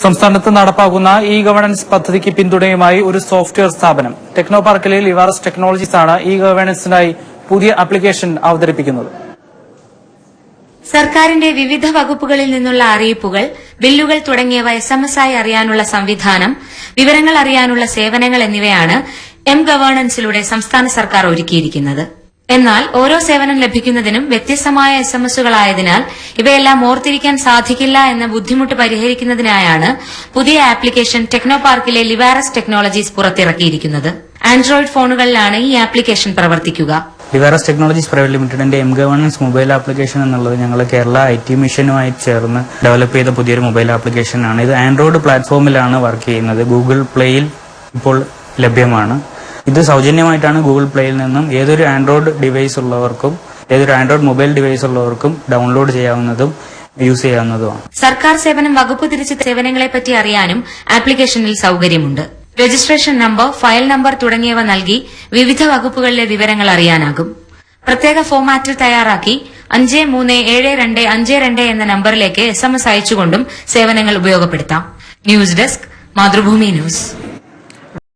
സംസ്ഥാനത്ത് നടപ്പാക്കുന്ന E governance പദ്ധതിക്ക് പിന്തുണയുമായി ഒരു സോഫ്റ്റ്വെയർ സ്ഥാപനം ടെക്നോ പാർക്കിലെ ലിവാറസ് ടെക്നോളജീസ് ആണ് ഇ ഗവേണൻസിനായി പുതിയ ആപ്ലിക്കേഷൻ അവതരിപ്പിക്കുന്നത്. സർക്കാരിന്റെ വിവിധ വകുപ്പുകളിൽ നിന്നുള്ള അറിയിപ്പുകൾ, ബില്ലുകൾ തുടങ്ങിയവ SMS ആയി അറിയാനുള്ള സംവിധാനം, വിവരങ്ങൾ അറിയാനുള്ള സേവനങ്ങൾ എന്നിവയാണ് എം ഗവേണൻസിലൂടെ സംസ്ഥാന സർക്കാർ ഒരുക്കിയിരിക്കുന്നത്. എന്നാൽ ഓരോ സേവനം ലഭിക്കുന്നതിനും വ്യത്യസ്തമായ SMSകളായതിനാൽ ഇവയെല്ലാം ഓർത്തിരിക്കാൻ സാധിക്കില്ല എന്ന ബുദ്ധിമുട്ട് പരിഹരിക്കുന്നതിനായാണ് പുതിയ ആപ്ലിക്കേഷൻ ടെക്നോ പാർക്കിലെ ലിവാറസ് ടെക്നോളജീസ് പുറത്തിറക്കിയിരിക്കുന്നത്. ആൻഡ്രോയിഡ് ഫോണുകളിലാണ് ഈ ആപ്ലിക്കേഷൻ പ്രവർത്തിക്കുക. ലിവാറസ് ടെക്നോളജീസ് പ്രൈവറ്റ് ലിമിറ്റഡിന്റെ എം ഗവേണൻസ് മൊബൈൽ ആപ്ലിക്കേഷൻ എന്നുള്ളത് ഞങ്ങൾ കേരള IT മിഷനുമായി ചേർന്ന് ഡെവലപ്പ് ചെയ്ത പുതിയൊരു മൊബൈൽ ആപ്ലിക്കേഷനാണ്. ഇത് ആൻഡ്രോയിഡ് പ്ലാറ്റ്ഫോമിലാണ് വർക്ക് ചെയ്യുന്നത്. ഗൂഗിൾ പ്ലേയിൽ ഇപ്പോൾ ലഭ്യമാണ്. ഇത് സൗജന്യമായിട്ടാണ് ഗൂഗിൾ പ്ലേയിൽ നിന്നും ഏതൊരു ആൻഡ്രോയിഡ് ഡിവൈസ് ഉള്ളവർക്കും ഏതൊരു ആൻഡ്രോയിഡ് മൊബൈൽ ഡിവൈസ് ഉള്ളവർക്കും ഡൗൺലോഡ് ചെയ്യാവുന്നതും യൂസ് ചെയ്യാവുന്നതുമാണ്. സർക്കാർ സേവനം വകുപ്പ് തിരിച്ച സേവനങ്ങളെപ്പറ്റി അറിയാനും ആപ്ലിക്കേഷനിൽ സൌകര്യമുണ്ട്. രജിസ്ട്രേഷൻ നമ്പർ, ഫയൽ നമ്പർ തുടങ്ങിയവ നൽകി വിവിധ വകുപ്പുകളിലെ വിവരങ്ങൾ അറിയാനാകും. പ്രത്യേക ഫോർമാറ്റിൽ തയ്യാറാക്കി 537252 എന്ന നമ്പറിലേക്ക് SMS അയച്ചുകൊണ്ടും സേവനങ്ങൾ ഉപയോഗപ്പെടുത്താം. News desk, Mathrubhumi news.